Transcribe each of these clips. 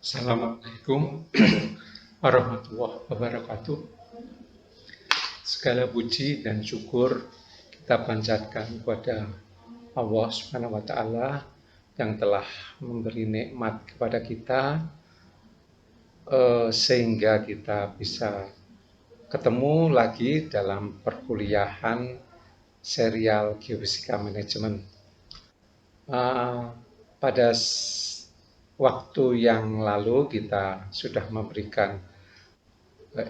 Assalamualaikum warahmatullahi wabarakatuh. Segala puji dan syukur kita panjatkan kepada Allah Subhanahu wa taala yang telah memberi nikmat kepada kita sehingga kita bisa ketemu lagi dalam perkuliahan serial Geofisika Manajemen. Pada waktu yang lalu kita sudah memberikan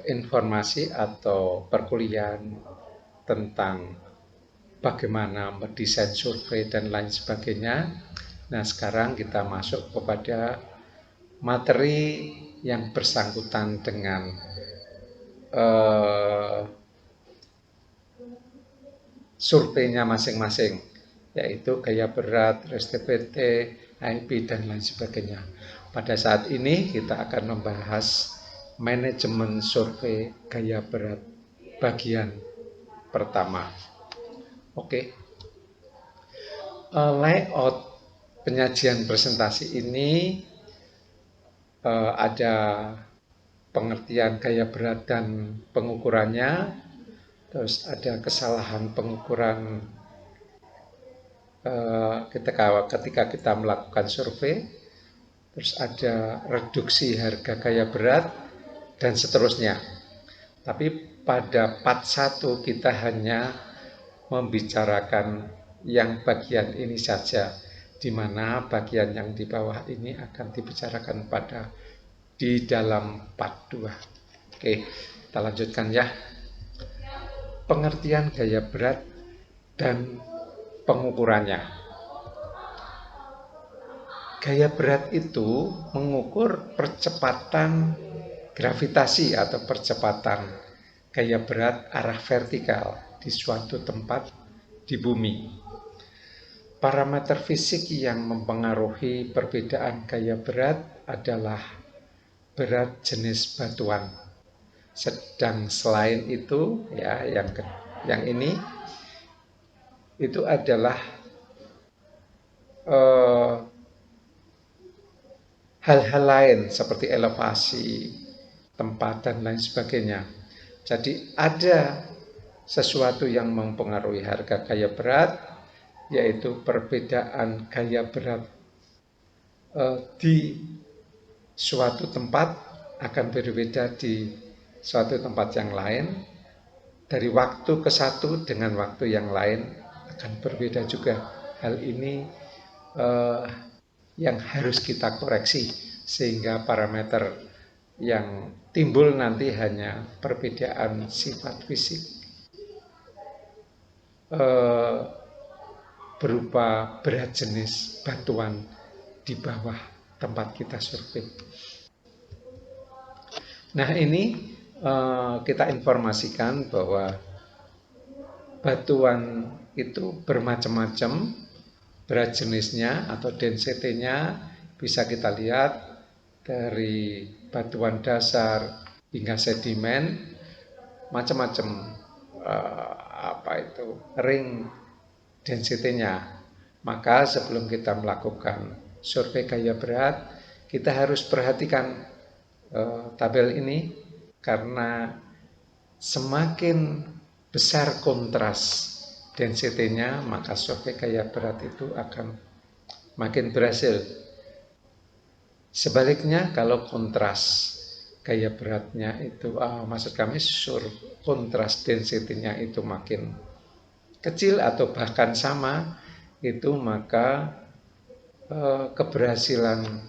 informasi atau perkuliahan tentang bagaimana mendesain survei dan lain sebagainya. Nah, sekarang kita masuk kepada materi yang bersangkutan dengan surveinya masing-masing, yaitu gaya berat, RSTPT, HIP, dan lain sebagainya. Pada saat ini kita akan membahas manajemen survei gaya berat bagian pertama. Oke. Layout penyajian presentasi ini ada pengertian gaya berat dan pengukurannya, terus ada kesalahan pengukuran ketika kita melakukan survei, terus ada reduksi harga gaya berat, dan seterusnya. Tapi pada part 1 kita hanya membicarakan yang bagian ini saja, di mana bagian yang di bawah ini akan dibicarakan di dalam part 2. Oke, kita lanjutkan ya. Pengertian gaya berat dan pengukurannya. Gaya berat itu mengukur percepatan gravitasi atau percepatan gaya berat arah vertikal di suatu tempat di bumi. Parameter fisik yang mempengaruhi perbedaan gaya berat adalah berat jenis batuan. Sedang selain itu, ya, yang ini itu adalah hal-hal lain seperti elevasi, tempat, dan lain sebagainya. Jadi ada sesuatu yang mempengaruhi harga gaya berat, yaitu perbedaan gaya berat di suatu tempat akan berbeda di suatu tempat yang lain. Dari waktu ke satu dengan waktu yang lain akan berbeda juga. Hal ini yang harus kita koreksi, sehingga parameter yang timbul nanti hanya perbedaan sifat fisik berupa berat jenis batuan di bawah tempat kita survei. Nah, ini kita informasikan bahwa batuan itu bermacam-macam berat jenisnya atau density-nya. Bisa kita lihat dari batuan dasar hingga sedimen, macam-macam ring density-nya. Maka sebelum kita melakukan survei gaya berat, kita harus perhatikan tabel ini, karena semakin besar kontras density-nya, maka survei gaya berat itu akan makin berhasil. Sebaliknya, kalau kontras gaya beratnya itu, kontras density-nya itu makin kecil atau bahkan sama, itu maka keberhasilan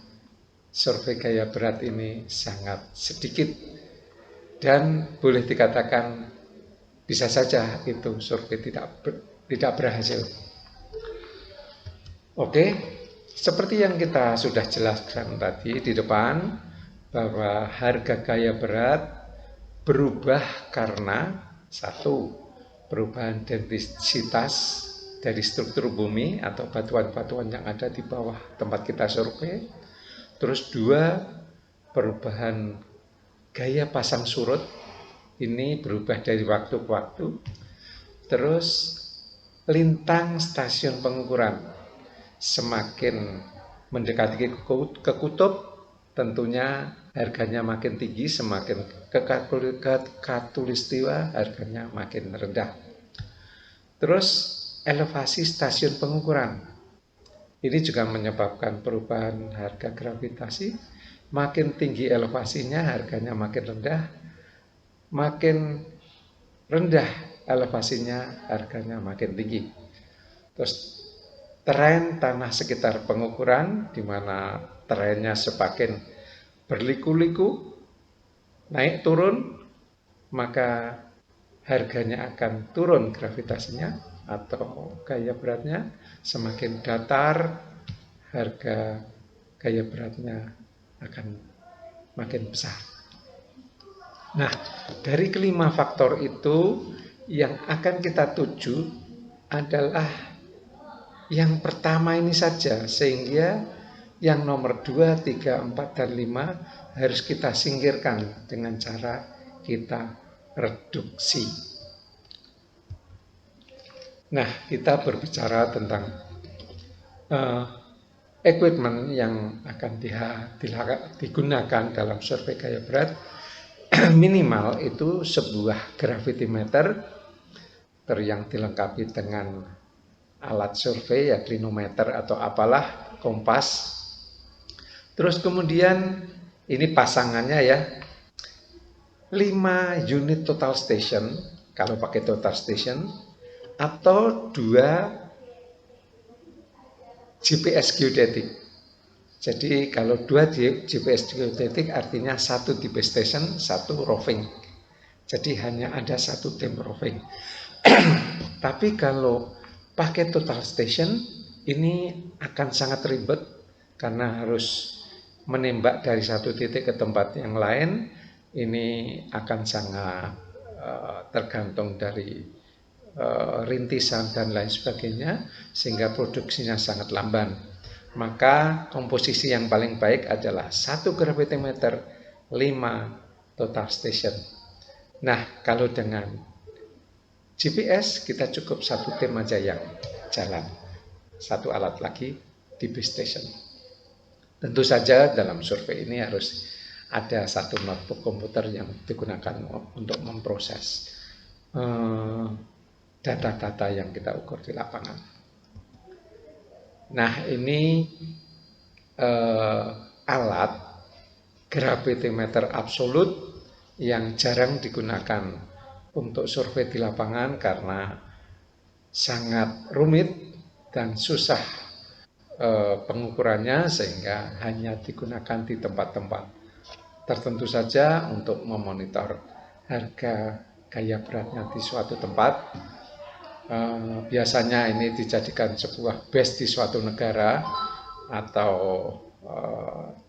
survei gaya berat ini sangat sedikit, dan boleh dikatakan bisa saja itu survei tidak berhasil. Oke, seperti yang kita sudah jelaskan tadi di depan, bahwa harga gaya berat berubah karena satu, perubahan densitas dari struktur bumi atau batuan-batuan yang ada di bawah tempat kita survei. Terus dua, perubahan gaya pasang surut, ini berubah dari waktu ke waktu. Terus lintang stasiun pengukuran semakin mendekati ke kutub, tentunya harganya makin tinggi, semakin ke Katulistiwa harganya makin rendah. Terus elevasi stasiun pengukuran. Ini juga menyebabkan perubahan harga gravitasi. Makin tinggi elevasinya, harganya makin rendah. Makin rendah elevasinya, harganya makin tinggi. Terus tren tanah sekitar pengukuran, di mana trennya semakin berliku-liku, naik turun, maka harganya akan turun gravitasinya atau gaya beratnya. Semakin datar, harga gaya beratnya akan makin besar. Nah, dari kelima faktor itu yang akan kita tuju adalah yang pertama ini saja, sehingga yang nomor 2, 3, 4, dan 5 harus kita singkirkan dengan cara kita reduksi. Nah, kita berbicara tentang equipment yang akan digunakan dalam survei gaya berat. Minimal itu sebuah gravitimeter yang dilengkapi dengan alat survei, ya klinometer atau apalah, kompas. Terus kemudian ini pasangannya ya, 5 unit total station kalau pakai total station, atau 2 GPS geodetik. Jadi kalau 2 GPS geodetik artinya 1 di base station, 1 roving. Jadi hanya ada 1 tim roving. Tapi kalau pakai total station ini akan sangat ribet karena harus menembak dari 1 titik ke tempat yang lain. Ini akan sangat tergantung dari rintisan dan lain sebagainya, sehingga produksinya sangat lamban. Maka komposisi yang paling baik adalah 1 gravitimeter, 5 total station. Nah, kalau dengan GPS kita cukup 1 tim aja yang jalan, 1 alat lagi di base station. Tentu saja dalam survei ini harus ada 1 notebook komputer yang digunakan untuk memproses data-data yang kita ukur di lapangan. Nah, ini alat gravitimeter absolut yang jarang digunakan untuk survei di lapangan karena sangat rumit dan susah pengukurannya, sehingga hanya digunakan di tempat-tempat tertentu saja untuk memonitor harga gaya beratnya di suatu tempat. Biasanya ini dijadikan sebuah base di suatu negara atau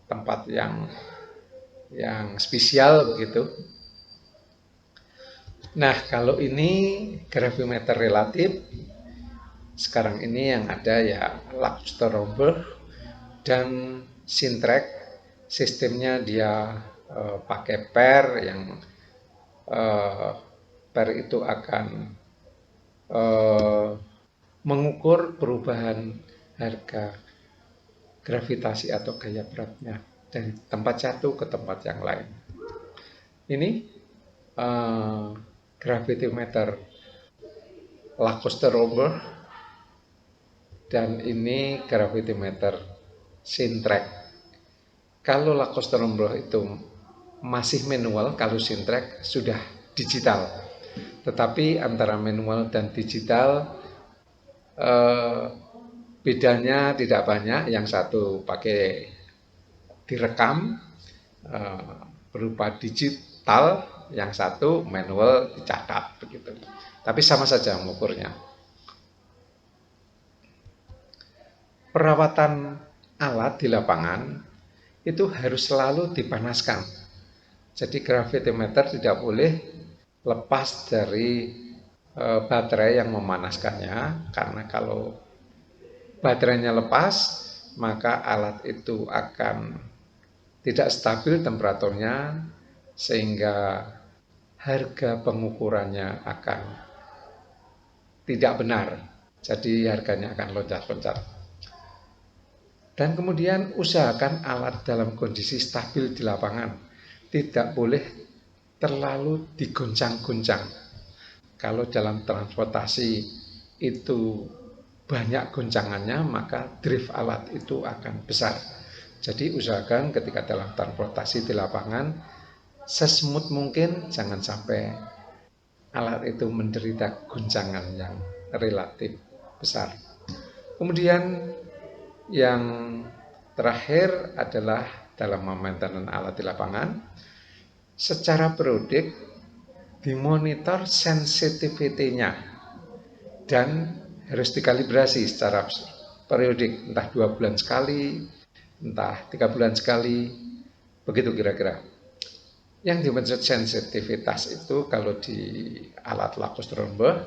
tempat yang spesial begitu. Nah, kalau ini gravimeter relatif, sekarang ini yang ada ya Lacuster-Romberg dan Sintrek. Sistemnya dia pakai per, yang per itu akan mengukur perubahan harga gravitasi atau gaya beratnya dari tempat satu ke tempat yang lain. Ini gravitimeter Lacuster-Romberg dan ini gravitimeter Sintrek. Kalau Lacuster-Romberg itu masih manual, kalau Sintrek sudah digital. Tetapi antara manual dan digital bedanya tidak banyak. Yang satu pakai direkam berupa digital, yang satu manual dicatat begitu. Tapi sama saja mengukurnya. Perawatan alat di lapangan itu harus selalu dipanaskan. Jadi gravitimeter tidak boleh lepas dari baterai yang memanaskannya, karena kalau baterainya lepas maka alat itu akan tidak stabil temperaturnya, sehingga harga pengukurannya akan tidak benar. Jadi harganya akan loncat-loncat. Dan kemudian usahakan alat dalam kondisi stabil di lapangan. Tidak boleh terlalu digoncang-goncang. Kalau dalam transportasi itu banyak goncangannya, maka drift alat itu akan besar. Jadi usahakan ketika dalam transportasi di lapangan, sesmooth mungkin, jangan sampai alat itu menderita goncangan yang relatif besar. Kemudian yang terakhir adalah dalam memainten alat di lapangan, secara periodik dimonitor sensitivity-nya dan harus dikalibrasi secara periodik, entah 2 bulan sekali, entah 3 bulan sekali, begitu kira-kira. Yang dimaksud sensitivitas itu kalau di alat Lacoste-Rombaugh,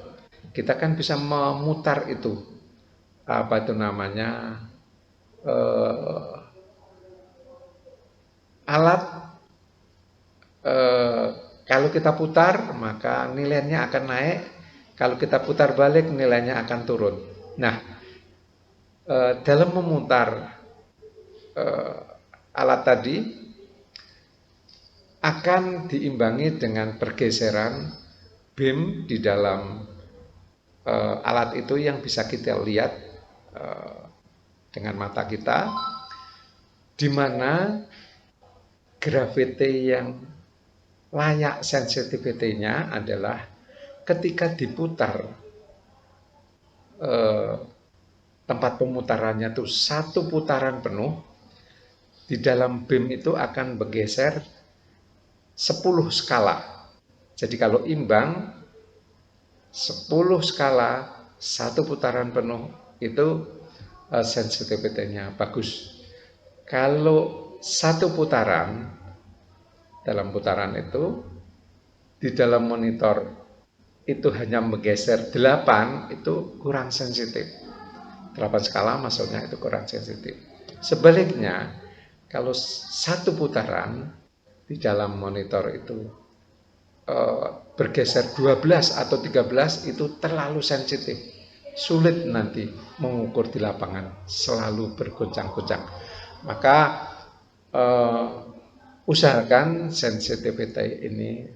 kita kan bisa memutar itu, apa itu namanya, alat kalau kita putar maka nilainya akan naik, kalau kita putar balik nilainya akan turun. Nah, dalam memutar alat tadi akan diimbangi dengan pergeseran beam di dalam alat itu yang bisa kita lihat dengan mata kita, di mana gravity yang layak sensitivity-nya adalah ketika diputar tempat pemutarannya itu 1 putaran penuh, di dalam beam itu akan bergeser 10 skala. Jadi kalau imbang 10 skala 1 putaran penuh itu sensitivity-nya bagus. Kalau 1 putaran, dalam putaran itu di dalam monitor itu hanya menggeser 8, itu kurang sensitif. 8 skala maksudnya itu kurang sensitif. Sebaliknya, kalau 1 putaran di dalam monitor itu bergeser 12 atau 13, itu terlalu sensitif. Sulit nanti mengukur di lapangan, selalu bergoncang-goncang. Maka usahakan sensitivity ini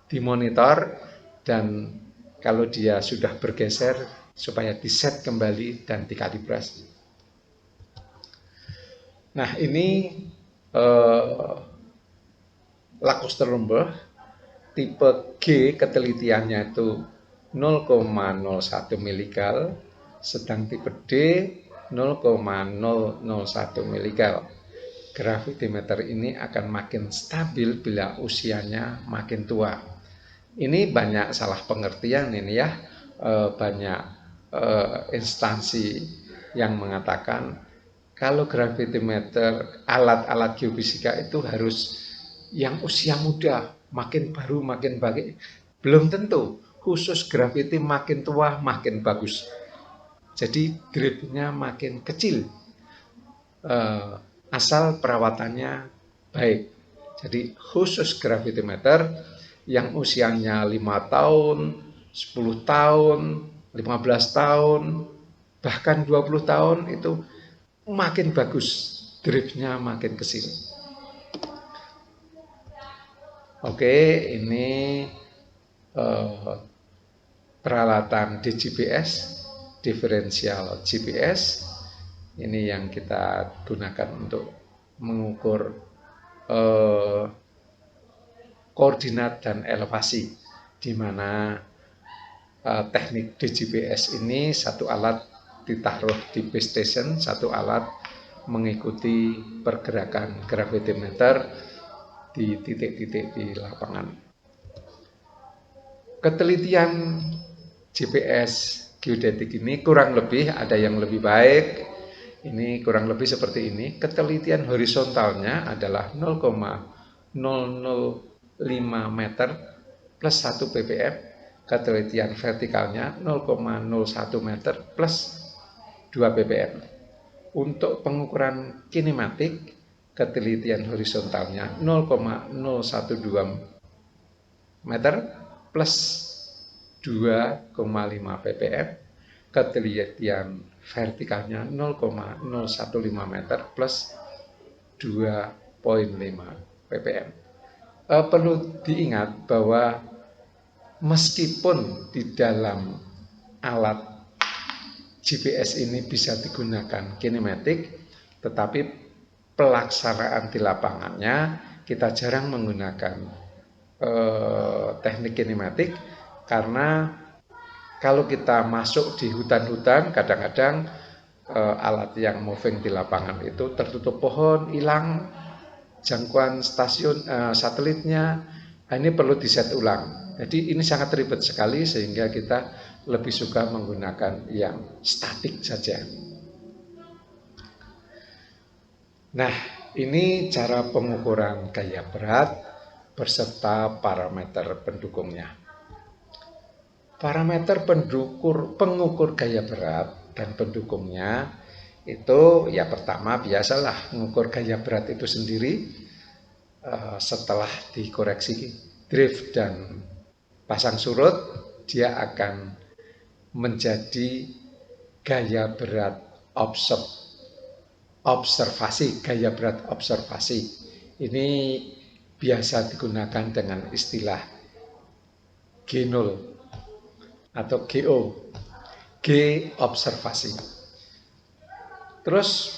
dimonitor, dan kalau dia sudah bergeser supaya diset kembali dan dikalibrasi. Nah, ini Lacoste-Rombaugh tipe G, ketelitiannya itu 0,01 miligal, sedang tipe D 0,001 miligal. Gravitimeter ini akan makin stabil bila usianya makin tua. Ini banyak salah pengertian ini ya, banyak instansi yang mengatakan kalau gravitimeter, alat-alat geofisika itu harus yang usia muda, makin baru makin baik. Belum tentu, khusus gravity makin tua makin bagus. Jadi driftnya makin kecil. Asal perawatannya baik. Jadi khusus gravitimeter yang usianya 5 tahun, 10 tahun, 15 tahun, bahkan 20 tahun itu makin bagus, driftnya makin kecil. Oke, ini peralatan DGPS, differential GPS. Ini yang kita gunakan untuk mengukur koordinat dan elevasi, di mana teknik DGPS ini satu alat ditaruh di base station, satu alat mengikuti pergerakan gravitimeter di titik-titik di lapangan. Ketelitian GPS geodetik ini kurang lebih ada yang lebih baik. Ini kurang lebih seperti ini. Ketelitian horizontalnya adalah 0,005 meter plus 1 ppm. Ketelitian vertikalnya 0,01 meter plus 2 ppm. Untuk pengukuran kinematik, ketelitian horizontalnya 0,012 meter plus 2,5 ppm. ketelitian vertikalnya 0,015 meter plus 2,5 ppm. Perlu diingat bahwa meskipun di dalam alat GPS ini bisa digunakan kinematik, tetapi pelaksanaan di lapangannya kita jarang menggunakan teknik kinematik, karena kalau kita masuk di hutan-hutan, kadang-kadang alat yang moving di lapangan itu tertutup pohon, hilang jangkauan stasiun satelitnya. Ini perlu diset ulang. Jadi ini sangat ribet sekali, sehingga kita lebih suka menggunakan yang statik saja. Nah, ini cara pengukuran gaya berat beserta parameter pendukungnya. Parameter pengukur gaya berat dan pendukungnya itu ya pertama biasalah mengukur gaya berat itu sendiri, setelah dikoreksi drift dan pasang surut dia akan menjadi gaya berat observasi. Gaya berat observasi ini biasa digunakan dengan istilah G0 atau GO, G observasi. Terus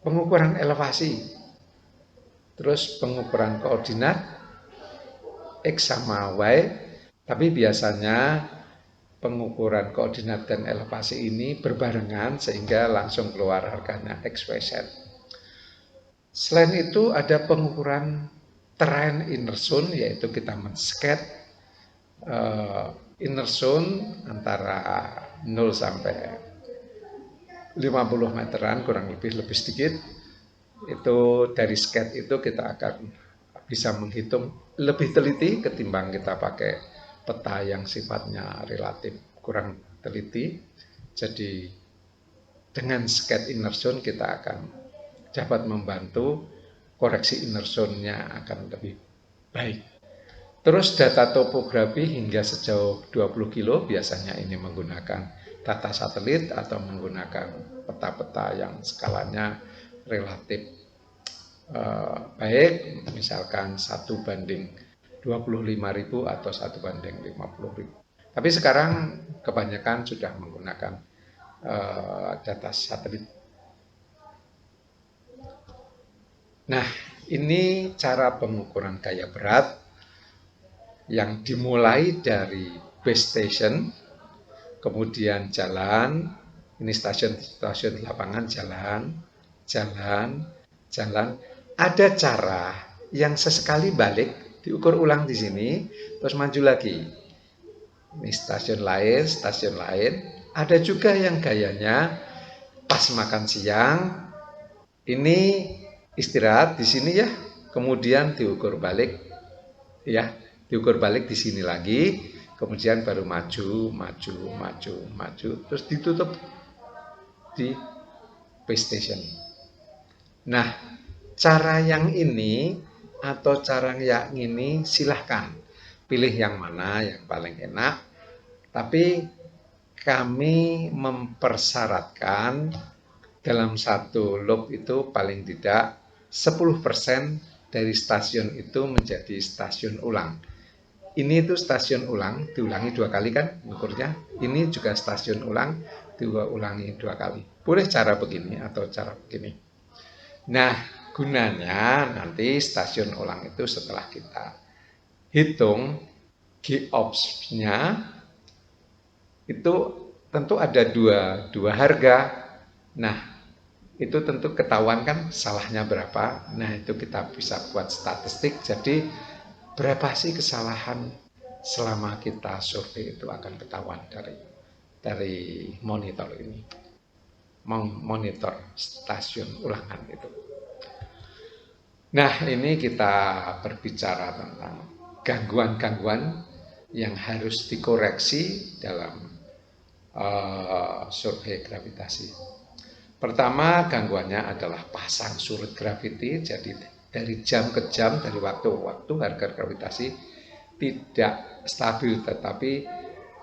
pengukuran elevasi, terus pengukuran koordinat X sama Y, tapi biasanya pengukuran koordinat dan elevasi ini berbarengan sehingga langsung keluar harganya XYZ. Selain itu ada pengukuran terrain inner zone, yaitu kita men-skate inner zone antara 0 sampai 50 meteran, kurang lebih sedikit. Itu dari skate itu kita akan bisa menghitung lebih teliti ketimbang kita pakai peta yang sifatnya relatif kurang teliti. Jadi dengan skate inner zone kita akan dapat membantu koreksi inner zone-nya akan lebih baik. Terus data topografi hingga sejauh 20 kilo, biasanya ini menggunakan data satelit atau menggunakan peta-peta yang skalanya relatif baik, misalkan 1:25.000 atau 1:50.000. Tapi sekarang kebanyakan sudah menggunakan data satelit. Nah, ini cara pengukuran gaya berat yang dimulai dari base station, kemudian jalan, ini stasiun lapangan, jalan. Ada cara yang sesekali balik, diukur ulang di sini, terus maju lagi. Ini stasiun lain. Ada juga yang gayanya pas makan siang, ini istirahat di sini ya, kemudian diukur balik, ya. Diukur balik di sini lagi, kemudian baru maju, terus ditutup di base station. Nah, cara yang ini atau cara yang ini silahkan pilih yang mana yang paling enak, tapi kami mempersyaratkan dalam satu loop itu paling tidak 10% dari stasiun itu menjadi stasiun ulang. Ini itu stasiun ulang, diulangi 2 kali kan ukurnya. Ini juga stasiun ulang, diulangi 2 kali. Boleh cara begini atau cara begini. Nah, gunanya nanti stasiun ulang itu setelah kita hitung GOPS-nya, itu tentu ada dua harga. Nah, itu tentu ketahuan kan salahnya berapa. Nah, itu kita bisa buat statistik. Jadi berapa sih kesalahan selama kita survei itu akan ketahuan dari monitor ini, monitor stasiun ulangan itu. Nah, ini kita berbicara tentang gangguan-gangguan yang harus dikoreksi dalam survei gravitasi. Pertama, gangguannya adalah pasang surut graviti. Jadi dari jam ke jam, dari waktu ke waktu harga gravitasi tidak stabil, tetapi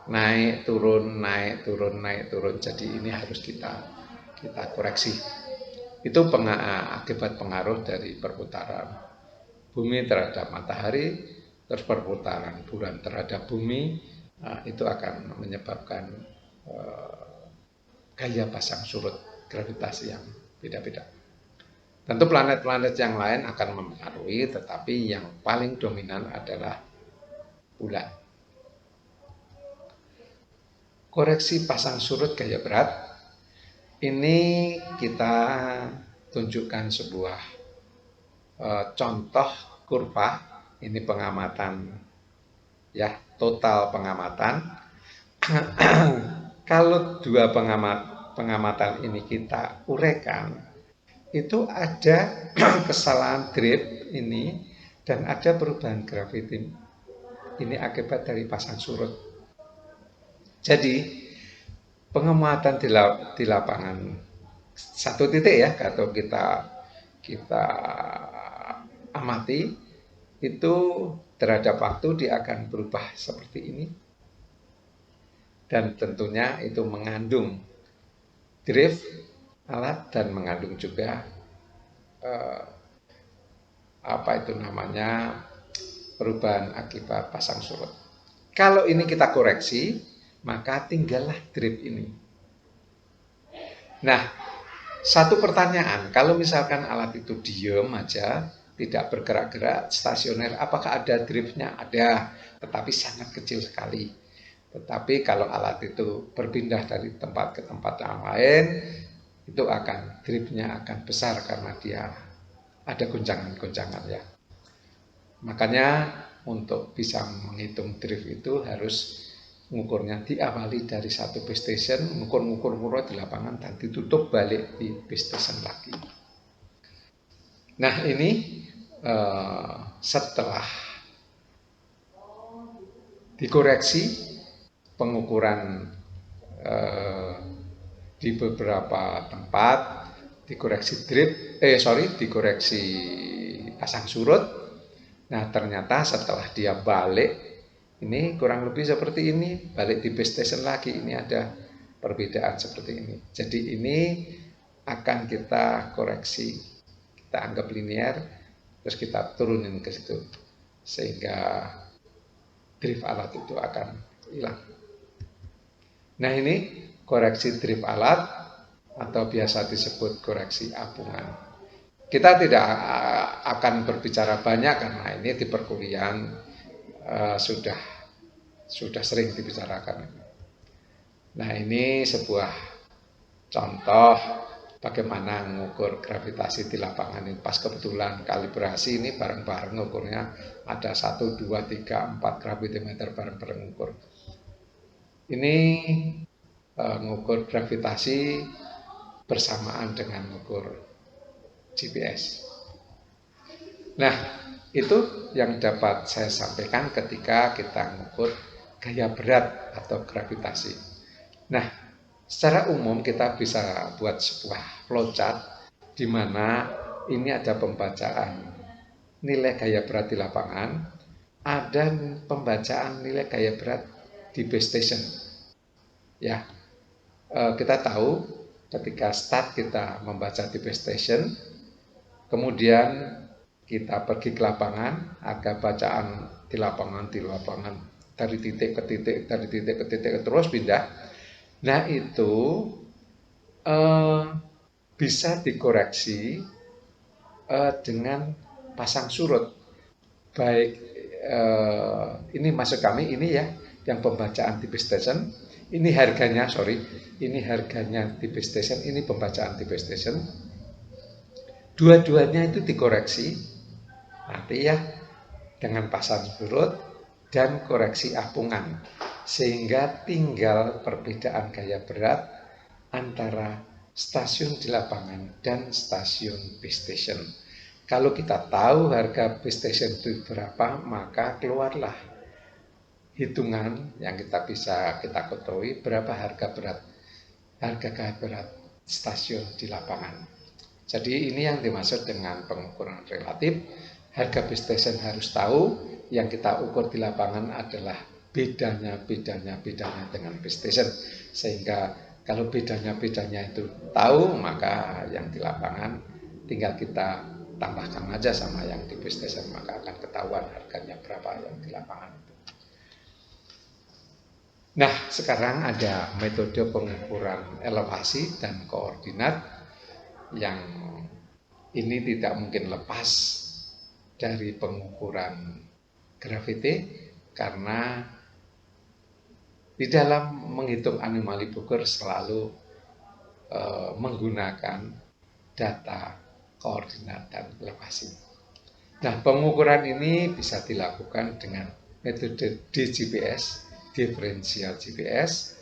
naik turun, naik turun, naik turun. Jadi ini harus kita koreksi. Itu akibat pengaruh dari perputaran bumi terhadap matahari, terus perputaran bulan terhadap bumi, itu akan menyebabkan gaya pasang surut gravitasi yang beda-beda. Tentu planet-planet yang lain akan mempengaruhi, tetapi yang paling dominan adalah bulan. Koreksi pasang surut gaya berat, ini kita tunjukkan sebuah contoh kurva. Ini pengamatan, ya, total pengamatan. Kalau dua pengamatan ini kita uraikan, itu ada kesalahan drift ini dan ada perubahan graviti. Ini akibat dari pasang surut. Jadi pengamatan di lapangan satu titik, ya, kalau kita amati itu terhadap waktu dia akan berubah seperti ini, dan tentunya itu mengandung drift alat dan mengandung juga perubahan akibat pasang surut. Kalau ini kita koreksi, maka tinggallah drift ini. Nah, satu pertanyaan, kalau misalkan alat itu diem aja, tidak bergerak-gerak, stasioner, apakah ada driftnya? Ada, tetapi sangat kecil sekali. Tetapi kalau alat itu berpindah dari tempat ke tempat yang lain, itu driftnya akan besar karena dia ada goncangan-goncangan, ya. Makanya untuk bisa menghitung drift itu harus ngukurnya diawali dari satu base station, ngukur di lapangan dan ditutup balik di base station lagi. Nah, ini setelah dikoreksi pengukuran di beberapa tempat, dikoreksi pasang surut. Nah, ternyata setelah dia balik, ini kurang lebih seperti ini, balik di base station lagi, ini ada perbedaan seperti ini. Jadi ini akan kita koreksi, kita anggap linear, terus kita turunin ke situ, sehingga drift alat itu akan hilang. Nah, ini koreksi drift alat atau biasa disebut koreksi apungan. Kita tidak akan berbicara banyak karena ini di perkuliahan sudah sering dibicarakan. Nah, ini sebuah contoh bagaimana mengukur gravitasi di lapangan ini. Pas kebetulan kalibrasi ini bareng-bareng ngukurnya, ada 1, 2, 3, 4 gravitometer bareng-bareng ngukur. Ini mengukur gravitasi bersamaan dengan mengukur GPS. Nah, itu yang dapat saya sampaikan ketika kita mengukur gaya berat atau gravitasi. Nah, secara umum kita bisa buat sebuah flowchart di mana ini ada pembacaan nilai gaya berat di lapangan, ada pembacaan nilai gaya berat di base station. Ya, kita tahu ketika start kita membaca di base station, kemudian kita pergi ke lapangan, agak bacaan di lapangan dari titik ke titik terus pindah. Nah, itu bisa dikoreksi dengan pasang surut. Baik, ini maksud kami ini, ya, yang pembacaan di base station. Ini harganya di base station, ini pembacaan di base station. Dua-duanya itu dikoreksi nanti, ya, dengan pasang surut dan koreksi apungan, sehingga tinggal perbedaan gaya berat antara stasiun di lapangan dan stasiun base station. Kalau kita tahu harga base station itu berapa, maka keluarlah hitungan yang kita ketahui berapa harga gaya berat stasiun di lapangan. Jadi ini yang dimaksud dengan pengukuran relatif. Harga base station harus tahu, yang kita ukur di lapangan adalah bedanya dengan base station. Sehingga kalau bedanya itu tahu, maka yang di lapangan tinggal kita tambahkan aja sama yang di base station, maka akan ketahuan harganya berapa yang di lapangan itu. Nah, sekarang ada metode pengukuran elevasi dan koordinat yang ini tidak mungkin lepas dari pengukuran gravity, karena di dalam menghitung anomali Boger selalu menggunakan data koordinat dan elevasi. Nah, pengukuran ini bisa dilakukan dengan metode DGPS, differential GPS,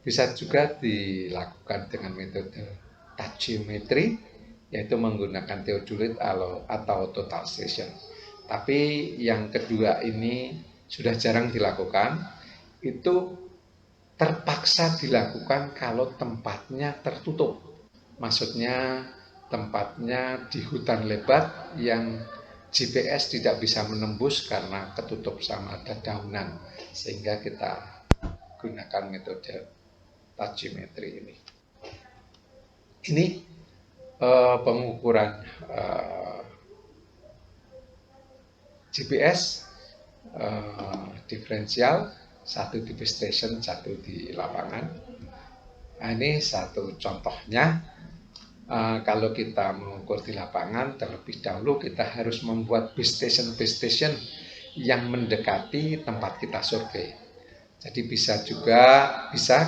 bisa juga dilakukan dengan metode tachyometry, yaitu menggunakan theodolit atau total station. Tapi yang kedua ini sudah jarang dilakukan, itu terpaksa dilakukan kalau tempatnya tertutup. Maksudnya tempatnya di hutan lebat yang GPS tidak bisa menembus karena ketutup sama dedaunan, sehingga kita gunakan metode tachyometry ini. Ini pengukuran GPS diferensial, satu di base station, satu di lapangan. Nah, ini satu contohnya. Kalau kita mengukur di lapangan, terlebih dahulu kita harus membuat base station yang mendekati tempat kita survei. Jadi bisa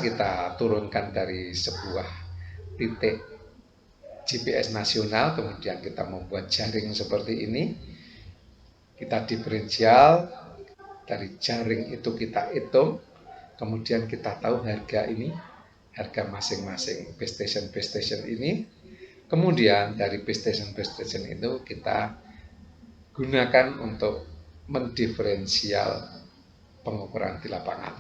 kita turunkan dari sebuah titik GPS nasional, kemudian kita membuat jaring seperti ini, kita diferensial, dari jaring itu kita hitung, kemudian kita tahu harga masing-masing base station ini. Kemudian dari base station itu kita gunakan untuk mendiferensial pengukuran di lapangan.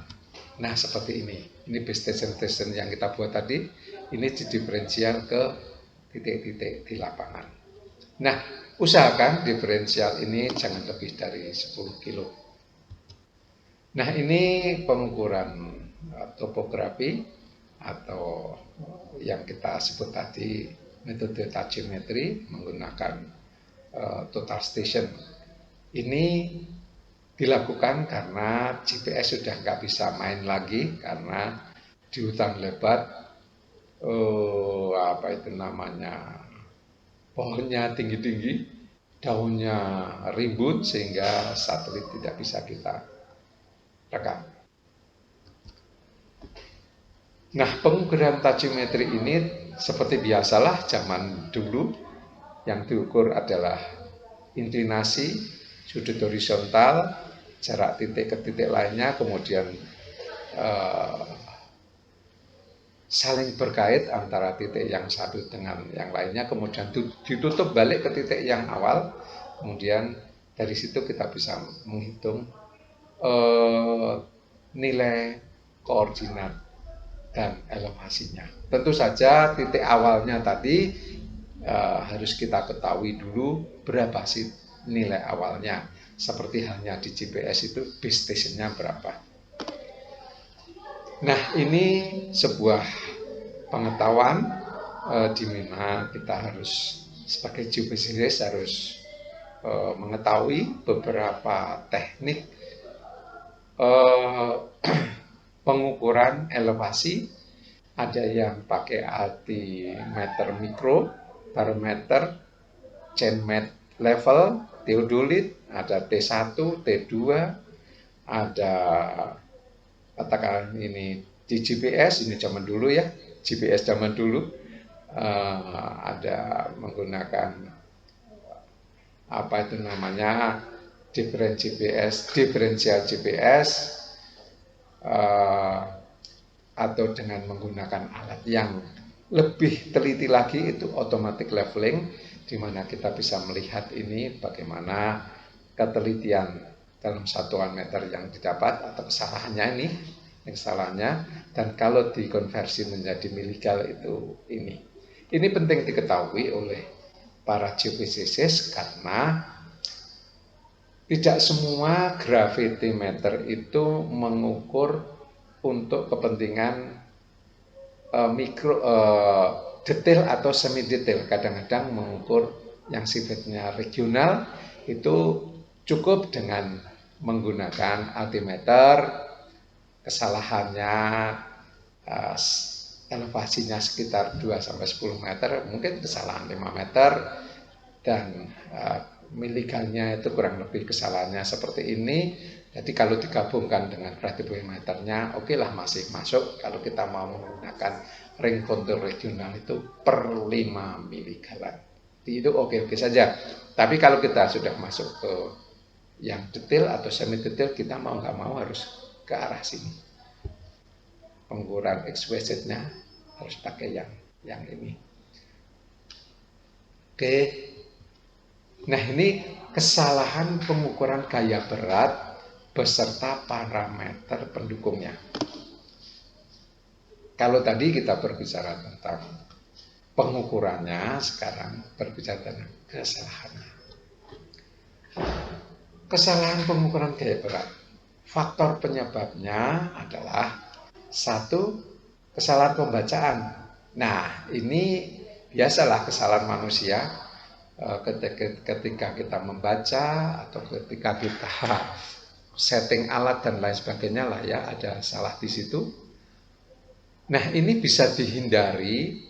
Nah, seperti ini. Ini base station yang kita buat tadi, ini didiferensial ke titik-titik di lapangan. Nah, usahakan diferensial ini jangan lebih dari 10 kilo. Nah, ini pengukuran topografi atau yang kita sebut tadi metode tachyometry menggunakan total station. Ini dilakukan karena GPS sudah nggak bisa main lagi, karena di hutan lebat pohonnya tinggi-tinggi, daunnya rimbun, sehingga satelit tidak bisa kita rekam. Nah, pengukuran tachyometry ini seperti biasalah zaman dulu, yang diukur adalah inklinasi, sudut horizontal, jarak titik ke titik lainnya, kemudian saling berkait antara titik yang satu dengan yang lainnya, kemudian ditutup balik ke titik yang awal, kemudian dari situ kita bisa menghitung nilai koordinat dan elevasinya. Tentu saja titik awalnya tadi harus kita ketahui dulu berapa sih nilai awalnya. Seperti halnya di GPS itu base stationnya berapa. Nah, ini sebuah pengetahuan di mana kita harus sebagai geofisikalis harus mengetahui beberapa teknik pengukuran elevasi. Ada yang pakai altimeter mikro, barometer, chainmate level, theodolit, ada T1, T2, ada katakan ini di GPS, ini zaman dulu ya, GPS zaman dulu, ada menggunakan differential GPS, atau dengan menggunakan alat yang lebih teliti lagi, itu automatic leveling, di mana kita bisa melihat ini bagaimana ketelitian dalam satuan meter yang didapat atau kesalahannya dan kalau dikonversi menjadi miligal itu ini. Ini penting diketahui oleh para geofisikalis karena Tidak semua gravitimeter itu mengukur untuk kepentingan detail atau semi detail. Kadang-kadang mengukur yang sifatnya regional itu cukup dengan menggunakan altimeter, kesalahannya elevasinya sekitar 2-10 meter, mungkin kesalahan 5 meter, dan miligalnya itu kurang lebih kesalahannya seperti ini. Jadi kalau digabungkan dengan gravitimeternya, oke lah masih masuk. Kalau kita mau menggunakan ring kontur regional itu per 5 miligalan, itu oke-oke saja. Tapi kalau kita sudah masuk ke yang detail atau semi detail, kita mau nggak mau harus ke arah sini. Pengukuran exquisite-nya harus pakai yang ini. Oke. Nah, ini kesalahan pengukuran gaya berat beserta parameter pendukungnya. Kalau tadi kita berbicara tentang pengukurannya, sekarang berbicara tentang kesalahannya. Kesalahan pengukuran gaya berat. Faktor penyebabnya adalah satu, kesalahan pembacaan. Nah, ini biasalah kesalahan manusia ketika kita membaca atau ketika kita setting alat dan lain sebagainya lah ya, ada salah di situ. Nah, ini bisa dihindari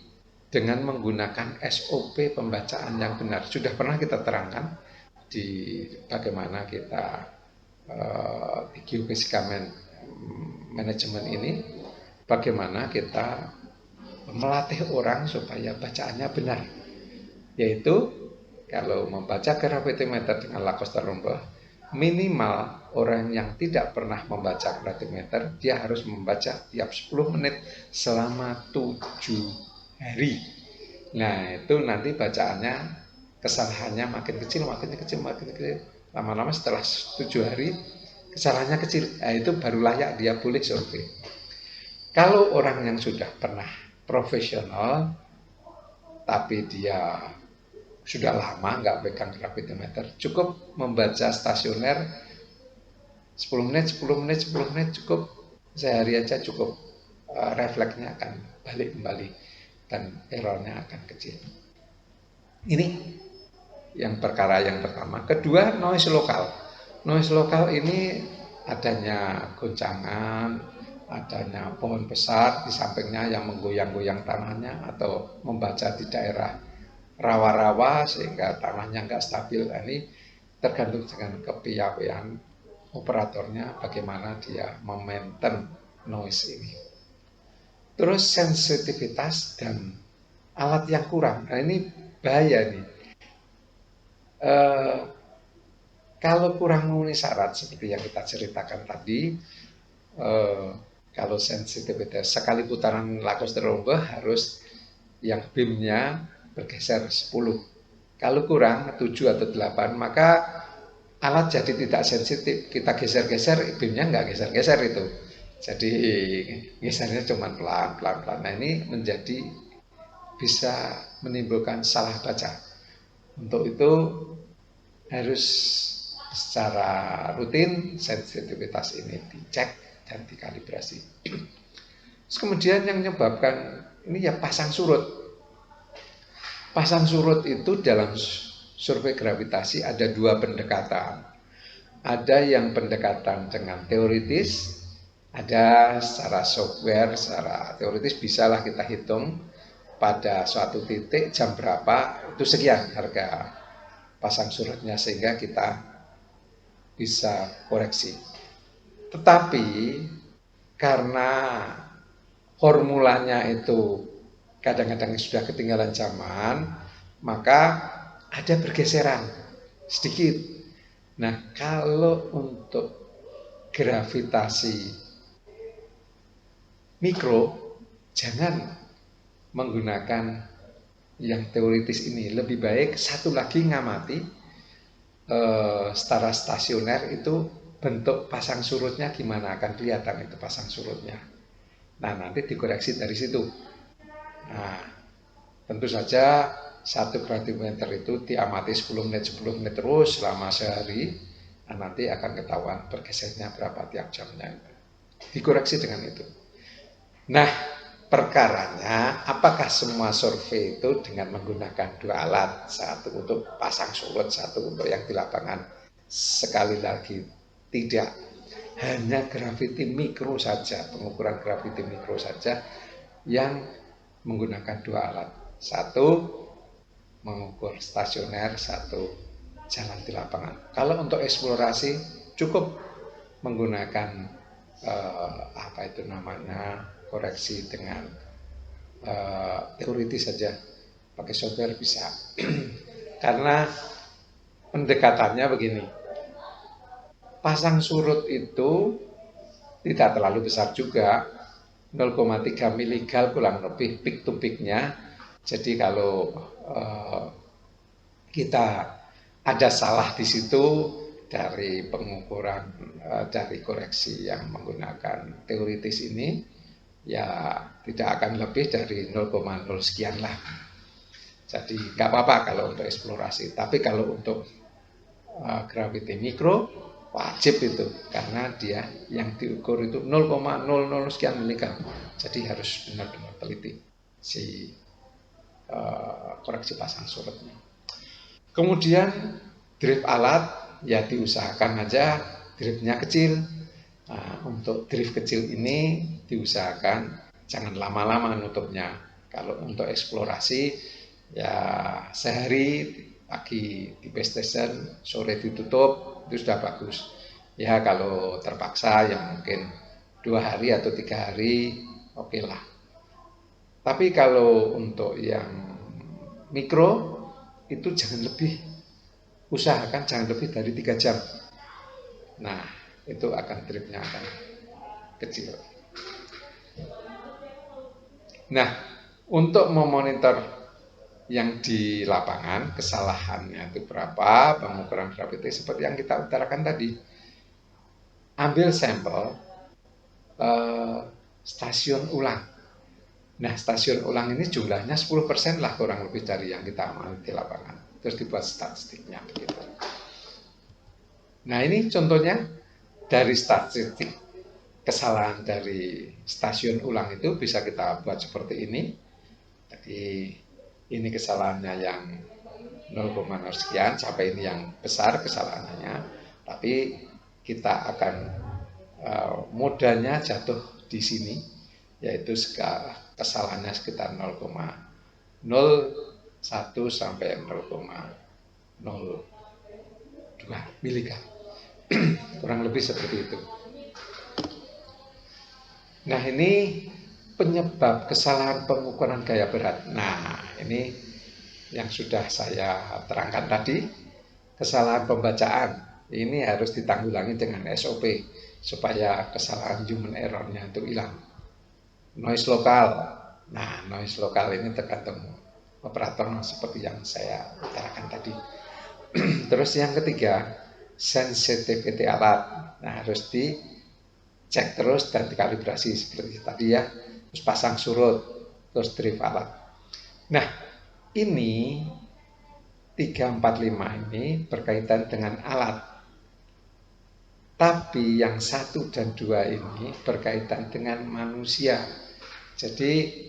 dengan menggunakan SOP pembacaan yang benar. Sudah pernah kita terangkan di bagaimana kita di geofisika manajemen ini, bagaimana kita melatih orang supaya bacaannya benar, yaitu kalau membaca gravitimeter dengan Lacoste-Rombaugh, minimal orang yang tidak pernah membaca gravitimeter, dia harus membaca tiap 10 menit selama 7 hari. Nah, itu nanti bacaannya, kesalahannya makin kecil. Lama-lama setelah 7 hari, kesalahannya kecil. Nah, itu baru layak dia boleh survei. Kalau orang yang sudah pernah profesional, tapi dia sudah lama nggak pegang gravitimeter, cukup membaca stasioner 10 menit cukup, sehari aja cukup, refleksnya akan balik kembali dan errornya akan kecil. Ini yang perkara yang pertama. Kedua, noise lokal. Noise lokal ini adanya goncangan, adanya pohon besar di sampingnya yang menggoyang-goyang tanahnya, atau membaca di daerah rawa-rawa sehingga tanahnya nggak stabil. Ini tergantung dengan kepiawaian operatornya bagaimana dia memaintain noise ini. Terus sensitivitas dan alat yang kurang. Nah, ini bahaya nih. Kalau kurang memenuhi syarat seperti yang kita ceritakan tadi, kalau sensitivitas sekali putaran Lacoste-Rombaugh harus yang beamnya bergeser 10. Kalau kurang 7 atau 8, maka alat jadi tidak sensitif. Kita geser-geser, beamnya nggak geser-geser itu. Jadi gesernya cuma pelan-pelan. Nah, ini menjadi bisa menimbulkan salah baca. Untuk itu harus secara rutin sensitivitas ini dicek dan dikalibrasi. Terus kemudian yang menyebabkan ini ya pasang surut. Pasang surut itu dalam survei gravitasi ada 2 pendekatan. Ada yang pendekatan dengan teoritis, ada secara software, secara teoritis bisalah kita hitung pada suatu titik jam berapa itu sekian harga pasang surutnya sehingga kita bisa koreksi. Tetapi karena formulanya itu kadang-kadang sudah ketinggalan zaman, maka ada pergeseran sedikit. Nah, kalau untuk gravitasi mikro, jangan menggunakan yang teoritis ini. Lebih baik satu lagi ngamati secara stasioner itu bentuk pasang surutnya gimana, akan kelihatan itu pasang surutnya. Nah, nanti dikoreksi dari situ. Nah, tentu saja satu gravitimeter itu diamati 10 menit terus selama sehari. nanti akan ketahuan bergesernya berapa tiap jamnya. Dikoreksi dengan itu. Nah, perkaranya apakah semua survei itu dengan menggunakan dua alat, satu untuk pasang surut, satu untuk yang di lapangan? Sekali lagi tidak, hanya graviti mikro saja, pengukuran graviti mikro saja yang menggunakan dua alat, satu mengukur stasioner, satu jalan di lapangan. Kalau untuk eksplorasi cukup menggunakan apa itu namanya, koreksi dengan teoritis saja, pakai software bisa. Karena pendekatannya begini, pasang surut itu tidak terlalu besar juga, 0,3 miligal kurang lebih peak to peaknya. Jadi kalau kita ada salah di situ dari pengukuran, dari koreksi yang menggunakan teoritis ini, ya tidak akan lebih dari 0,0 sekian lah. Jadi nggak apa-apa kalau untuk eksplorasi. Tapi kalau untuk graviti mikro wajib itu, karena dia yang diukur itu 0,00 sekian miligram. Jadi harus benar-benar teliti si koreksi pasang surutnya. Kemudian drift alat ya diusahakan aja driftnya kecil. Nah, untuk drift kecil ini diusahakan jangan lama-lama nutupnya. Kalau untuk eksplorasi ya sehari, pagi di base station, sore ditutup, itu sudah bagus. Ya kalau terpaksa ya mungkin 2 hari atau 3 hari, oke lah. Tapi kalau untuk yang mikro itu jangan lebih, usahakan jangan lebih dari 3 jam. Nah, itu akan driftnya akan kecil. Nah, untuk memonitor yang di lapangan kesalahannya itu berapa, pengukuran graviti seperti yang kita utarakan tadi, ambil sampel stasiun ulang. Nah, stasiun ulang ini jumlahnya 10% lah kurang lebih dari yang kita amati di lapangan. Terus dibuat statistiknya begitu. Nah, ini contohnya dari statistik kesalahan dari stasiun ulang itu bisa kita buat seperti ini. Jadi ini kesalahannya yang 0,0 sekian, sampai ini yang besar kesalahannya. Tapi kita akan modanya jatuh di sini, yaitu kesalahannya sekitar 0,01 sampai 0,02 miligram. Kurang lebih seperti itu. Nah, ini penyebab kesalahan pengukuran gaya berat. Nah, ini yang sudah saya terangkan tadi, kesalahan pembacaan. Ini harus ditanggulangi dengan SOP supaya kesalahan human error-nya itu hilang. Noise lokal. Nah, noise lokal ini tergantung operator seperti yang saya utarakan tadi. Terus yang ketiga, sensitivity alat. Nah, harus dicek terus dan dikalibrasi seperti tadi ya. Terus pasang surut, terus drift alat. Nah, ini 3, 4, 5 ini berkaitan dengan alat. Tapi yang 1 dan 2 ini berkaitan dengan manusia. Jadi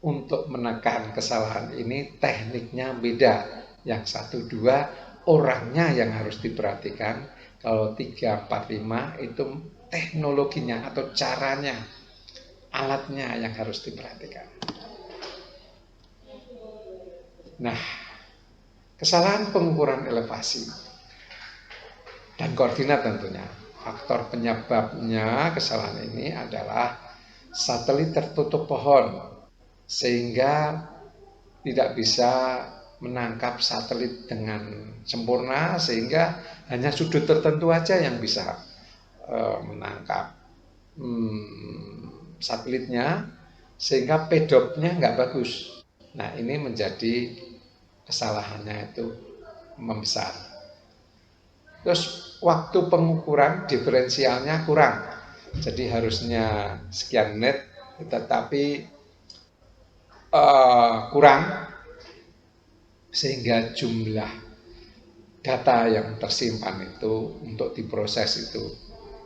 untuk menekan kesalahan ini tekniknya beda. Yang 1, 2 orangnya yang harus diperhatikan. Kalau 3, 4, 5 itu teknologinya atau caranya, alatnya yang harus diperhatikan. Nah, kesalahan pengukuran elevasi dan koordinat tentunya. Faktor penyebabnya kesalahan ini adalah satelit tertutup pohon, sehingga tidak bisa menangkap satelit dengan sempurna, sehingga hanya sudut tertentu aja yang bisa menangkap satelitnya, sehingga pedopnya nggak bagus. Nah, ini menjadi kesalahannya itu membesar. Terus waktu pengukuran diferensialnya kurang. Jadi harusnya sekian menit, tetapi kurang, sehingga jumlah data yang tersimpan itu untuk diproses itu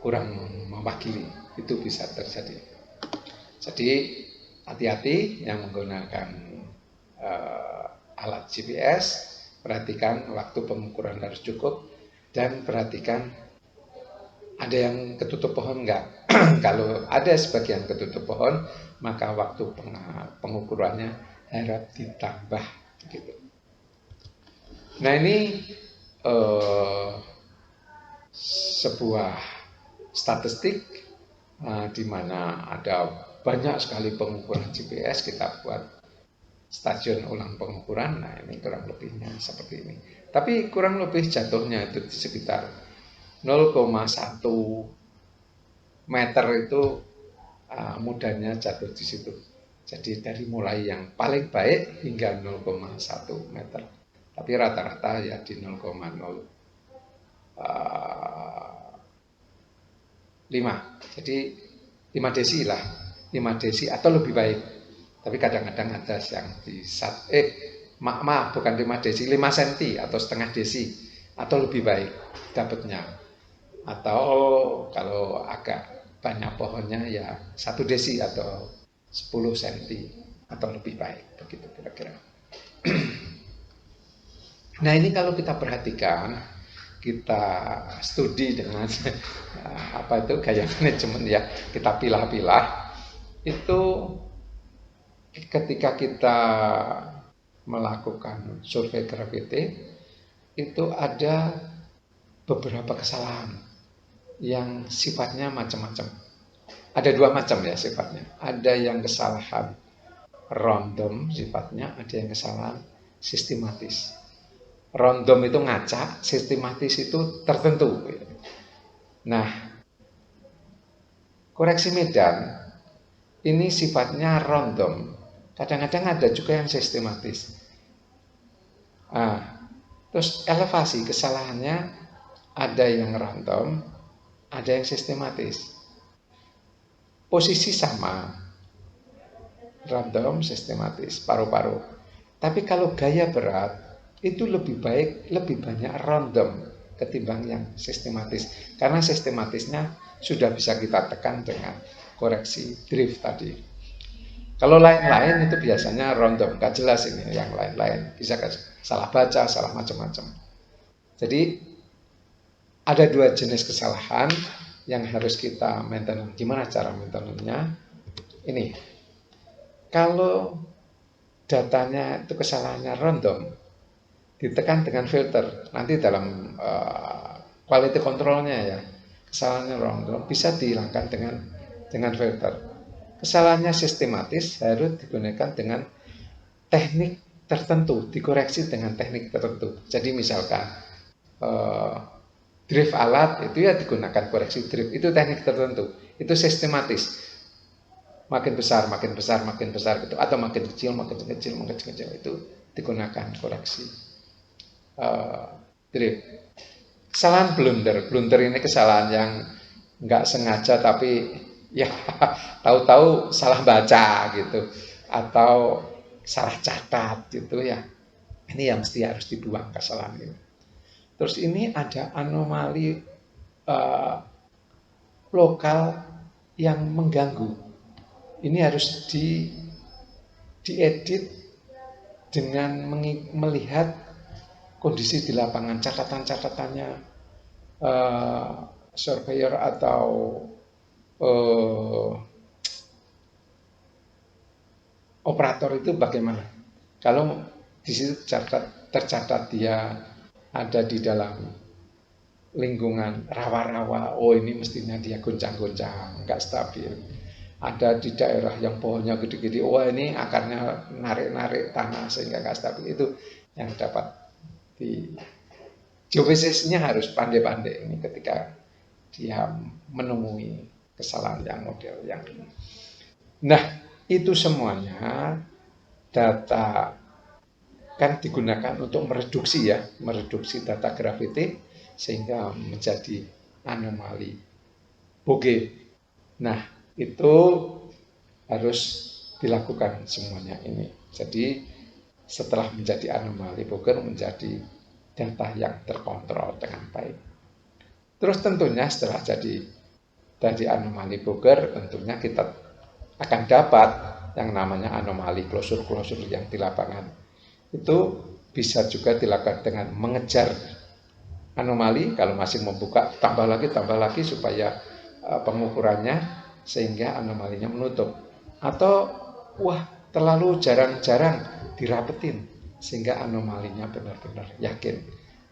kurang mewakili, itu bisa terjadi. Jadi hati-hati yang menggunakan alat GPS, perhatikan waktu pengukuran harus cukup, dan perhatikan ada yang ketutup pohon enggak. Kalau ada sebagian ketutup pohon, maka waktu pengukurannya harap ditambah gitu. Nah, ini sebuah statistik di mana ada banyak sekali pengukuran GPS, kita buat stasiun ulang pengukuran. Nah, ini kurang lebihnya seperti ini. Tapi kurang lebih jatuhnya itu sekitar 0,1 meter itu mudahnya jatuh di situ. Jadi dari mulai yang paling baik hingga 0,1 meter. Tapi rata-rata ya di 0,05. Jadi 5 desi lah, 5 desi atau lebih baik. Tapi kadang-kadang ada yang di maaf bukan 5 desi, 5 cm atau setengah desi atau lebih baik dapatnya. Atau kalau agak banyak pohonnya ya 1 desi atau 10 cm atau lebih baik, begitu kira-kira. Nah, ini kalau kita perhatikan, kita studi dengan gaya manajemen ya, kita pilah-pilah, itu ketika kita melakukan survei graviti itu ada beberapa kesalahan yang sifatnya macam-macam. Ada 2 macam ya sifatnya. Ada yang kesalahan random sifatnya, ada yang kesalahan sistematis. Random itu ngacak, sistematis itu tertentu. Nah, koreksi medan ini sifatnya random. Kadang-kadang ada juga yang sistematis. Terus elevasi kesalahannya ada yang random, ada yang sistematis. Posisi sama, random, sistematis, paru-paru. Tapi kalau gaya berat itu lebih baik, lebih banyak random ketimbang yang sistematis. Karena sistematisnya sudah bisa kita tekan dengan koreksi drift tadi. Kalau lain-lain itu biasanya random, gak jelas ini yang lain-lain. Bisa salah baca, salah macam-macam. Jadi ada 2 jenis kesalahan yang harus kita maintenance. Gimana cara maintenance-nya? Ini, kalau datanya itu kesalahannya random, ditekan dengan filter, nanti dalam quality controlnya ya, kesalahannya random bisa dihilangkan dengan filter. Kesalahannya sistematis harus digunakan dengan teknik tertentu, dikoreksi dengan teknik tertentu. Jadi misalkan drift alat itu ya digunakan koreksi drift, itu teknik tertentu, itu sistematis. Makin besar, makin besar, makin besar gitu, atau makin kecil, makin kecil, makin kecil, itu digunakan koreksi drift. Kesalahan blunder ini kesalahan yang nggak sengaja tapi ya tahu-tahu salah baca gitu atau salah catat gitu ya. Ini yang mesti harus dibuang kesalahan ini. Terus ini ada anomali lokal yang mengganggu. Ini harus diedit dengan melihat kondisi di lapangan, catatan-catatannya surveyor atau operator itu bagaimana. Kalau di situ tercatat dia ada di dalam lingkungan rawa-rawa, oh ini mestinya dia goncang-goncang, nggak stabil. Ada di daerah yang pohonnya gede-gede, oh ini akarnya narik-narik tanah sehingga nggak stabil. Itu yang dapat di geofisisnya harus pandai-pandai ini ketika dia menemui kesalahan yang model yang ini. Nah, itu semuanya data kan digunakan untuk mereduksi data graviti sehingga menjadi anomali Bogue. Nah, itu harus dilakukan semuanya ini. Jadi setelah menjadi anomali Bogue menjadi data yang terkontrol dengan baik. Terus tentunya setelah jadi anomali Boger, tentunya kita akan dapat yang namanya anomali klosur-klosur yang di lapangan. Itu bisa juga dilakukan dengan mengejar anomali, kalau masih membuka tambah lagi supaya pengukurannya sehingga anomalinya menutup. Atau wah terlalu jarang-jarang dirapetin sehingga anomalinya benar-benar yakin.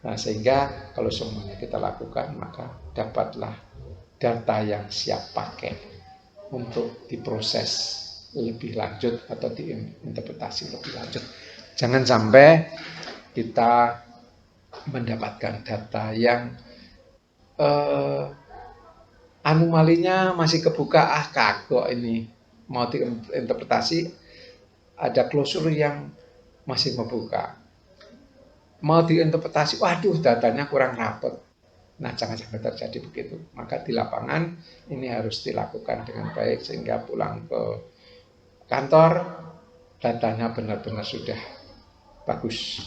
Nah, sehingga kalau semuanya kita lakukan maka dapatlah data yang siap pakai untuk diproses lebih lanjut atau diinterpretasi lebih lanjut. Jangan sampai kita mendapatkan data yang anomalinya masih kebuka, kagok ini mau diinterpretasi, ada klosur yang masih membuka, mau diinterpretasi, waduh datanya kurang rapet. Nah, jangan sampai terjadi begitu. Maka di lapangan ini harus dilakukan dengan baik sehingga pulang ke kantor datanya benar-benar sudah bagus.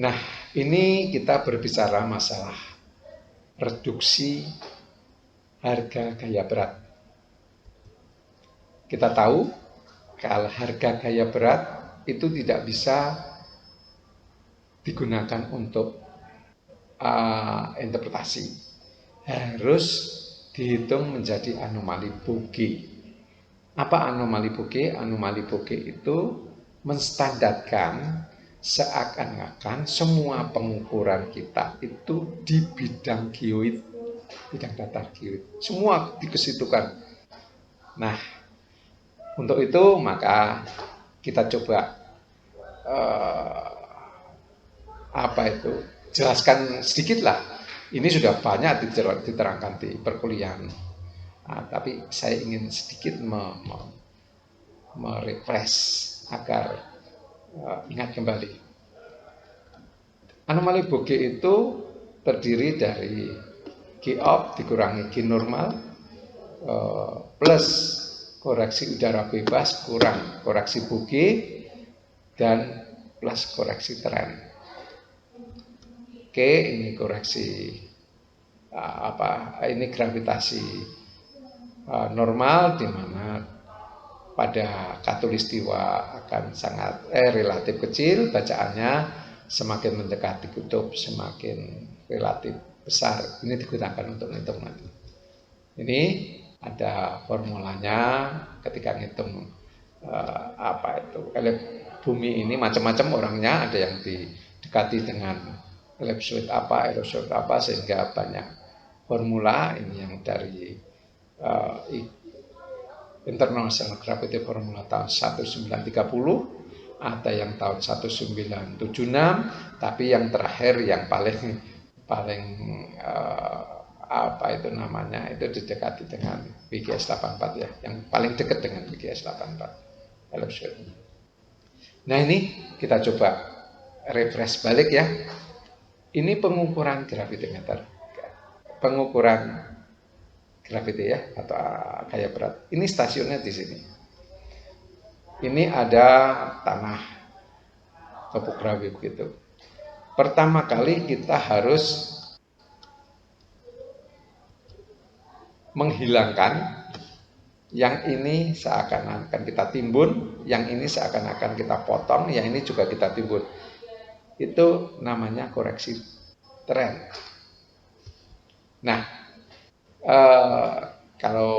Nah, ini kita berbicara masalah reduksi harga gaya berat. Kita tahu kalau harga gaya berat itu tidak bisa digunakan untuk interpretasi. Harus dihitung menjadi anomali Bogey. Apa anomali Bogey? Anomali Bogey itu menstandarkan seakan-akan semua pengukuran kita itu di bidang geoid, bidang datar geoid, semua dikesitukan. Nah, untuk itu maka kita coba jelaskan sedikit lah. Ini sudah banyak diterangkan di perkuliahan, tapi saya ingin sedikit merefresh agar ingat kembali. Anomali Bogey itu terdiri dari G off dikurangi G normal plus koreksi udara bebas kurang koreksi Bogey dan plus koreksi tren. Oke, ini koreksi ini gravitasi normal di mana pada katulistiwa akan sangat relatif kecil bacaannya, semakin mendekati kutub semakin relatif besar. Ini digunakan untuk menghitung nanti. Ini ada formulanya ketika ngitung bumi ini macam-macam orangnya, ada yang didekati dengan ellipsoid apa, aerosoid apa, sehingga banyak formula. Ini yang dari International Gravity Formula tahun 1930, ada yang tahun 1976, tapi yang terakhir yang paling itu didekati dengan BGS 84 ya, yang paling dekat dengan BGS 84 ellipsoid. Nah, ini kita coba refresh balik ya. Ini pengukuran gravitimeter, pengukuran gravity ya atau gaya berat. Ini stasiunnya di sini. Ini ada tanah topografi begitu. Pertama kali kita harus menghilangkan yang ini seakan-akan kita timbun, yang ini seakan-akan kita potong, yang ini juga kita timbun. Itu namanya koreksi tren. Nah, kalau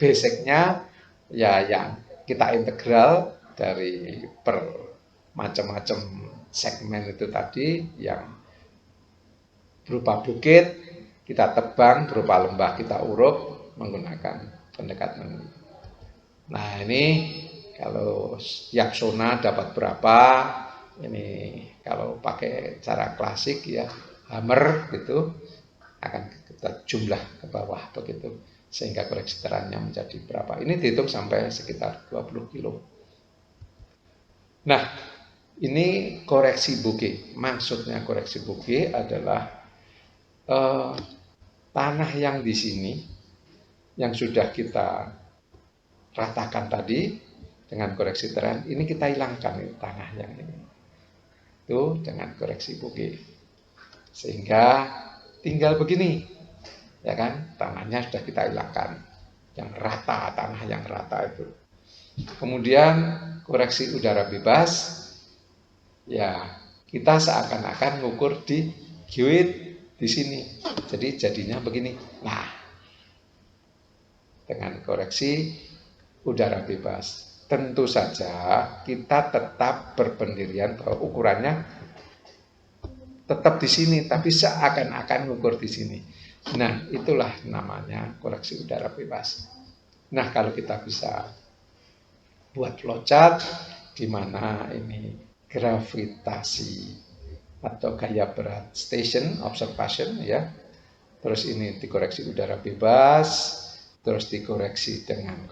basicnya ya yang kita integral dari per macam-macam segmen itu tadi, yang berupa bukit kita tebang, berupa lembah kita uruk menggunakan pendekatan. Nah, ini kalau yaksona dapat berapa, ini kalau pakai cara klasik ya hammer gitu, akan kita jumlah ke bawah begitu sehingga koreksi terannya menjadi berapa. Ini dihitung sampai sekitar 20 kilo. Nah, ini koreksi Bogey. Maksudnya koreksi Bogey adalah tanah yang di sini yang sudah kita ratakan tadi dengan koreksi tren, ini kita hilangkan ini tanah yang ini. itu dengan koreksi Bokeh. Sehingga tinggal begini, ya kan, tanahnya sudah kita hilangkan, yang rata, tanah yang rata itu. Kemudian koreksi udara bebas, ya kita seakan-akan ngukur di geoid di sini, jadi jadinya begini. Nah, dengan koreksi udara bebas, tentu saja kita tetap berpendirian bahwa ukurannya tetap di sini, tapi seakan-akan ngukur di sini. Nah, itulah namanya koreksi udara bebas. Nah, kalau kita bisa buat flowchart di mana ini gravitasi atau gaya berat station observation, ya. Terus ini dikoreksi udara bebas, terus dikoreksi dengan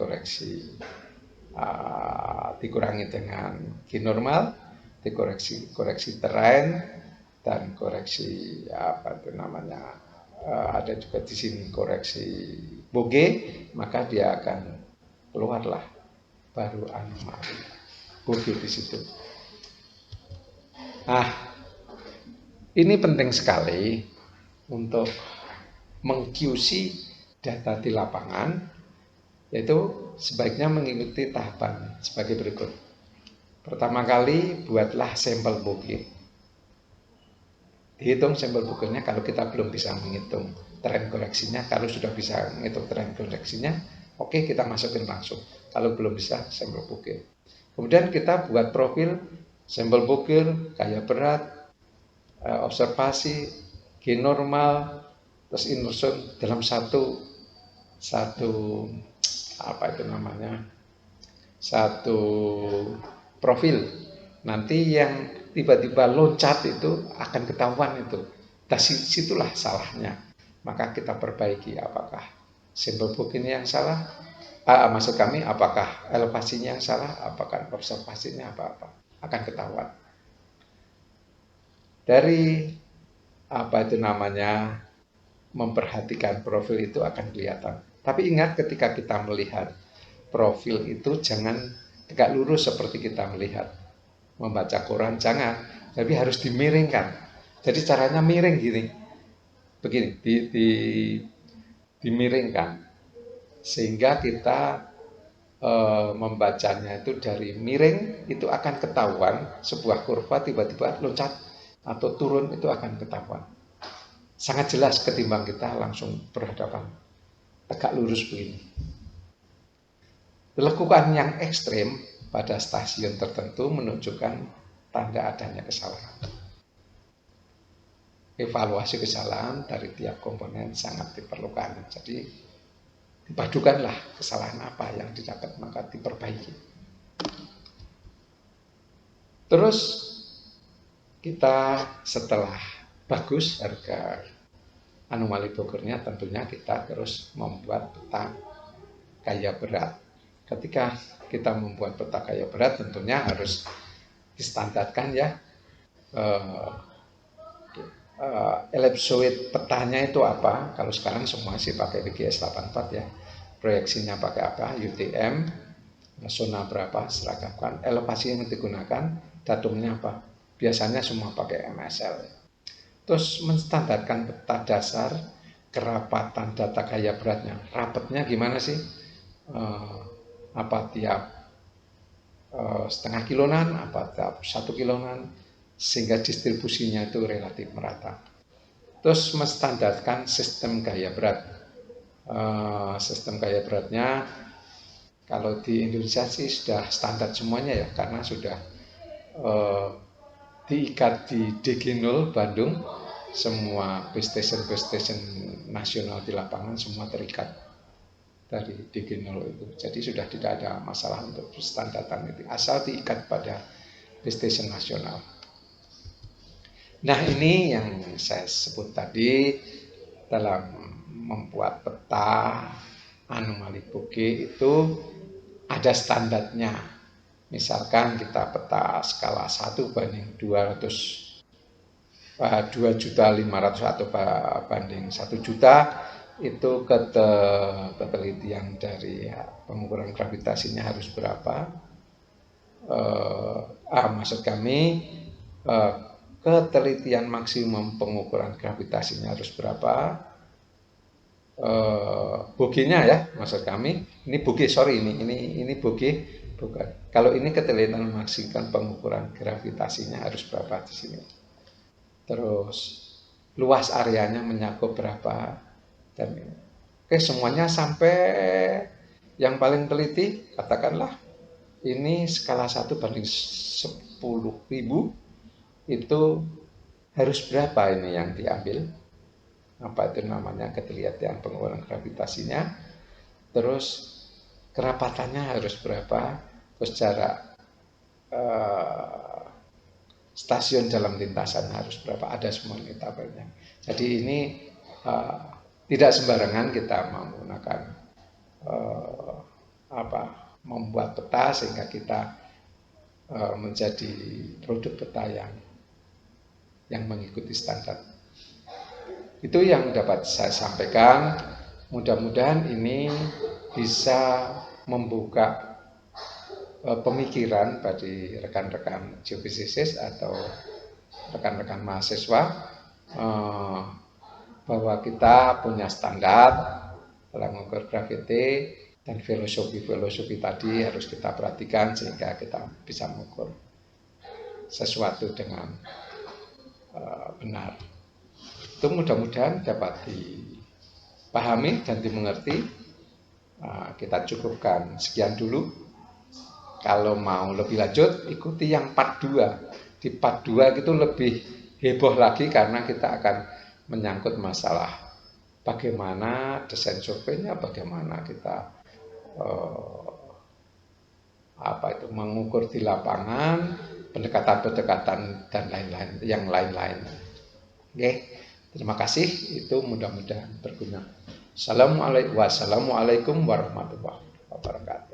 dikurangi dengan G normal, koreksi terrain, dan koreksi apa itu namanya, ada juga di sini koreksi Bokeh, maka dia akan keluarlah baru anomali Bokeh di situ. Nah, ini penting sekali untuk meng-QC data di lapangan, yaitu sebaiknya mengikuti tahapan sebagai berikut. Pertama kali, buatlah sampel Bokeh. Dihitung sampel Bokehnya. Kalau kita belum bisa menghitung tren koreksinya, kalau sudah bisa menghitung tren koreksinya, oke, kita masukin langsung. Kalau belum bisa, sampel Bokeh. Kemudian kita buat profil sampel Bokeh, gaya berat, observasi, G normal, terus inversion dalam satu apa itu namanya, satu profil. Nanti yang tiba-tiba loncat itu akan ketahuan itu. Dari situlah salahnya. Maka kita perbaiki apakah sampel Bokeh ini yang salah, maksud kami apakah elevasinya yang salah, apakah observasinya apa-apa, akan ketahuan. Dari apa itu namanya, memperhatikan profil itu akan kelihatan. Tapi ingat, ketika kita melihat profil itu jangan tegak lurus seperti kita melihat membaca koran, jangan, tapi harus dimiringkan. Jadi caranya miring gini, begini, dimiringkan, sehingga kita membacanya itu dari miring, itu akan ketahuan sebuah kurva tiba-tiba loncat atau turun, itu akan ketahuan. Sangat jelas ketimbang kita langsung berhadapan tegak lurus begini. Lekukan yang ekstrim pada stasiun tertentu menunjukkan tanda adanya kesalahan. Evaluasi kesalahan dari tiap komponen sangat diperlukan. Jadi dipadukanlah kesalahan apa yang didapat, maka diperbaiki. Terus kita setelah bagus harga anomali Bokehnya, tentunya kita terus membuat peta gaya berat. Ketika kita membuat peta gaya berat, tentunya harus distandarkan, ya. Ellipsoid petanya itu apa? Kalau sekarang semua sih pakai WGS 84, ya. Proyeksinya pakai apa? UTM, zona berapa, seragamkan. Elevasi yang digunakan, datumnya apa? Biasanya semua pakai MSL. Terus menstandarkan peta dasar, kerapatan data gaya beratnya. Rapatnya gimana sih? Apa tiap setengah kilonan, apa tiap 1 kilonan, sehingga distribusinya itu relatif merata. Terus menstandarkan sistem gaya berat. Sistem gaya beratnya kalau di Indonesia sih sudah standar semuanya, ya, karena sudah diikat di DG0 Bandung. Semua base station nasional di lapangan semua terikat dari DG0 itu. Jadi sudah tidak ada masalah untuk standaran itu, asal diikat pada base station nasional. Nah, ini yang saya sebut tadi dalam membuat peta anomali Bokeh itu ada standarnya. Misalkan kita peta skala 1 banding 2.500.000 atau banding 1 juta, itu ketelitian dari pengukuran gravitasinya harus berapa? Maksud kami ketelitian maksimum pengukuran gravitasinya harus berapa, bogenya ya maksud kami, ini boge, sorry, ini boge bukan. Kalau ini ketelitian maksimum pengukuran gravitasinya harus berapa di sini. Terus luas areanya mencakup berapa, dan ini. Oke, semuanya sampai yang paling teliti, katakanlah ini skala 1/10.000, itu harus berapa ini yang diambil, apa itu namanya ketelitian pengukuran gravitasinya, terus kerapatannya harus berapa, terus jarak stasiun dalam lintasan harus berapa, ada semua ini tabelnya. Jadi ini tidak sembarangan kita menggunakan membuat peta sehingga kita menjadi produk peta yang mengikuti standar. Itu yang dapat saya sampaikan. Mudah-mudahan ini bisa membuka pemikiran bagi rekan-rekan geofisikis atau rekan-rekan mahasiswa bahwa kita punya standar dalam mengukur graviti, dan filosofi tadi harus kita perhatikan sehingga kita bisa mengukur sesuatu dengan benar. Itu mudah-mudahan dapat dipahami dan dimengerti. Kita cukupkan sekian dulu. Kalau mau lebih lanjut, ikuti yang part 2. Di part 2 itu lebih heboh lagi karena kita akan menyangkut masalah bagaimana desain surveinya, bagaimana kita mengukur di lapangan, pendekatan-pendekatan dan lain-lain, yang lain-lain. Oke, terima kasih. Itu mudah-mudahan berguna. Wassalamualaikum warahmatullahi wabarakatuh.